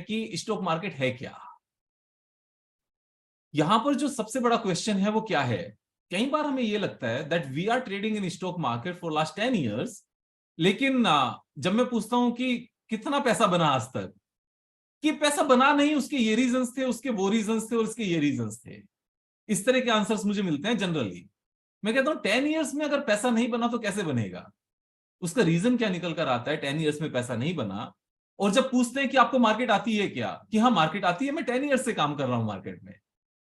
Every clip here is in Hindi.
कि स्टॉक मार्केट है क्या। यहां पर जो सबसे बड़ा क्वेश्चन है वो क्या है, कई बार हमें ये लगता है that we are trading in stock market for last 10 years, लेकिन जब मैं पूछता हूं कि कितना पैसा बना आज तक, कि पैसा बना नहीं, उसके ये रीजंस थे, उसके वो रीजंस थे और उसके ये रीजंस थे। इस तरह के आंसर्स मुझे मिलते हैं जनरली। मैं कहता हूं 10 इयर्स में अगर पैसा नहीं बना तो कैसे बनेगा, उसका रीजन क्या निकल कर आता है 10 इयर्स में पैसा नहीं बना। और जब पूछते हैं कि आपको मार्केट आती है क्या, कि हाँ मार्केट आती है, मैं 10 इयर्स से काम कर रहा हूं मार्केट में।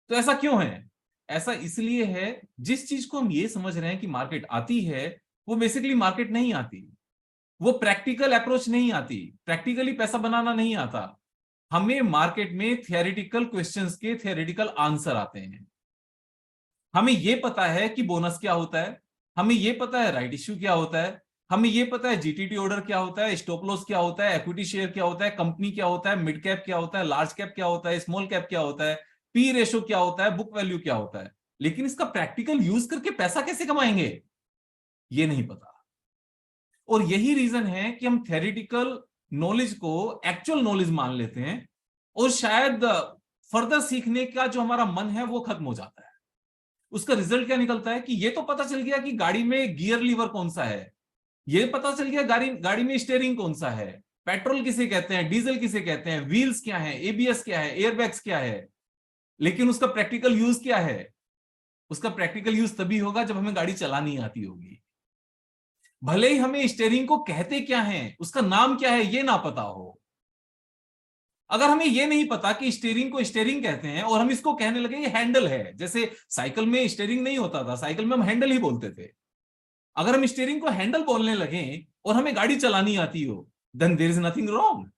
तो ऐसा क्यों है? ऐसा इसलिए है, जिस चीज को हम ये समझ रहे हैं कि मार्केट आती है, वो बेसिकली मार्केट नहीं आती, वो प्रैक्टिकल अप्रोच नहीं आती, प्रैक्टिकली पैसा बनाना नहीं आता। हमें मार्केट में थियोरेटिकल क्वेश्चंस के थियोरेटिकल आंसर आते हैं। हमें यह पता है कि बोनस क्या होता है, हमें यह पता है राइट इश्यू क्या होता है, हमें यह पता है जीटीटी ऑर्डर क्या होता है, स्टॉप लॉस क्या होता है, इक्विटी शेयर क्या होता है, कंपनी क्या होता है, मिड कैप क्या होता है, लार्ज कैप क्या होता है, स्मॉल कैप क्या होता है, पी रेशो क्या होता है, बुक वैल्यू क्या होता है। लेकिन इसका प्रैक्टिकल यूज करके पैसा कैसे कमाएंगे, ये नहीं पता। और यही रीजन है कि हम थ्योरेटिकल नॉलेज को एक्चुअल नॉलेज मान लेते हैं, और शायद फर्दर सीखने का जो हमारा मन है वो खत्म हो जाता है। उसका रिजल्ट क्या निकलता है कि ये तो पता चल गया कि गाड़ी में गियर लीवर कौन सा है, ये पता चल गया गाड़ी में स्टीयरिंग कौन सा है, पेट्रोल किसे कहते हैं, डीजल किसे कहते हैं, व्हील्स क्या है, एबीएस क्या है, एयरबैग्स क्या है। लेकिन उसका प्रैक्टिकल यूज क्या है? उसका प्रैक्टिकल यूज तभी होगा जब हमें गाड़ी चलानी आती होगी। भले ही हमें स्टीयरिंग को कहते क्या है, उसका नाम क्या है, ये ना पता हो। अगर हमें ये नहीं पता कि स्टीयरिंग को स्टीयरिंग कहते हैं और हम इसको कहने लगे ये हैंडल है, जैसे साइकिल में स्टीयरिंग नहीं होता था, साइकिल में हम हैंडल ही बोलते थे। अगर हम स्टीयरिंग को हैंडल बोलने लगे और हमें गाड़ी चलानी आती हो, then there is nothing wrong.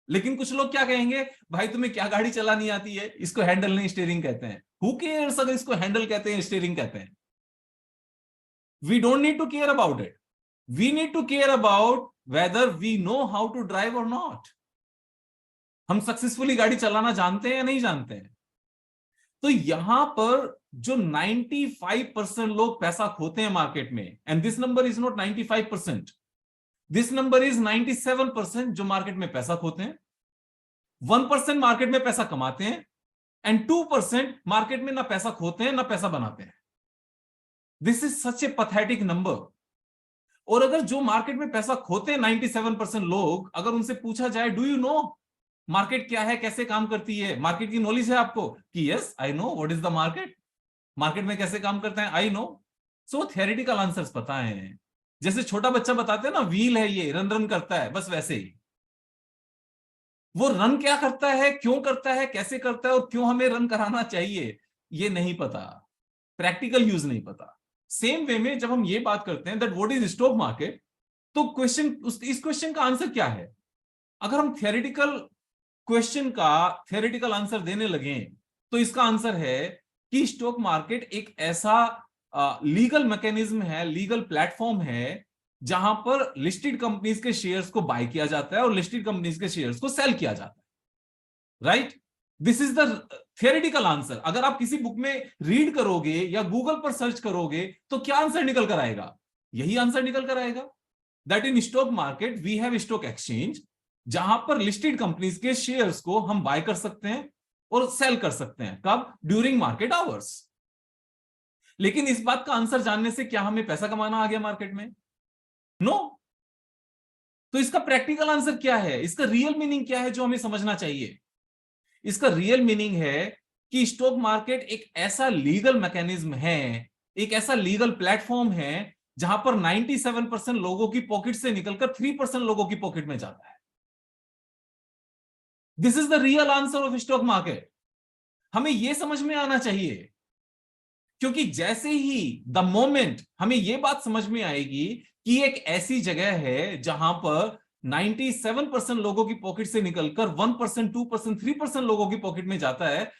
लेकिन कुछ लोग क्या कहेंगे, भाई तुम्हें क्या गाड़ी चलानी आती है, इसको हैंडल नहीं स्टीयरिंग कहते हैं। हु केयर्स अगर इसको हैंडल कहते हैं स्टीयरिंग कहते हैं। We don't need to care about it, we need to care about whether we know how to drive or not. हम सक्सेसफुली गाड़ी चलाना जानते हैं या नहीं जानते हैं। तो यहां पर जो 95% लोग पैसा खोते हैं मार्केट में, and this number is not 95%, this number is 97% जो मार्केट में पैसा खोते हैं, 1% मार्केट में पैसा कमाते हैं, एंड 2% मार्केट में ना पैसा खोते हैं ना पैसा बनाते हैं। This is such A pathetic number. और अगर जो मार्केट में पैसा खोते हैं 97% लोग, अगर उनसे पूछा जाए डू यू नो मार्केट क्या है, कैसे काम करती है, मार्केट की नॉलेज है आपको, कि yes I know what is the market, market में कैसे काम करते हैं I know. So theoretical answers पता है। जैसे छोटा बच्चा बताते हैं ना, व्हील है ये रन रन करता है, बस वैसे ही। वो रन क्या करता है, क्यों करता है, कैसे करता है और क्यों हमें रन कराना चाहिए, ये नहीं पता, प्रैक्टिकल यूज नहीं पता। सेम वे में जब हम ये बात करते हैं that what is stock market, तो इस क्वेश्चन का आंसर क्या है? अगर हम थियोरेटिकल क्वेश्चन का थियोरेटिकल आंसर देने लगे, तो इसका आंसर है कि स्टॉक मार्केट एक ऐसा लीगल मैकेनिज्म है, लीगल प्लेटफॉर्म है, जहां पर लिस्टेड कंपनीज के शेयर्स को बाय किया जाता है और लिस्टेड कंपनीज के शेयर्स को सेल किया जाता है। Right, this is the theoretical answer. अगर आप किसी बुक में रीड करोगे या गूगल पर सर्च करोगे तो क्या आंसर निकल कर आएगा? यही आंसर निकल कर आएगा, that in stock market we have stock exchange, जहां पर लिस्टेड कंपनीज के शेयर्स को हम बाय कर सकते हैं और सेल कर सकते हैं। कब? During market hours. लेकिन इस बात का आंसर जानने से क्या हमें पैसा कमाना आ गया मार्केट में? नो। तो इसका प्रैक्टिकल आंसर क्या है, इसका रियल मीनिंग क्या है जो हमें समझना चाहिए? इसका रियल मीनिंग है कि स्टॉक मार्केट एक ऐसा लीगल मैकेनिज्म है, एक ऐसा लीगल प्लेटफॉर्म है, जहां पर 97% लोगों की पॉकेट से निकलकर 3% लोगों की पॉकेट में जाता है। This is the real answer of stock market. हमें यह समझ में आना चाहिए, क्योंकि जैसे ही द मोमेंट हमें यह बात समझ में आएगी कि एक ऐसी जगह है जहां पर 97% लोगों की पॉकेट से निकलकर 1%, 2%, 3% लोगों की पॉकेट में जाता है,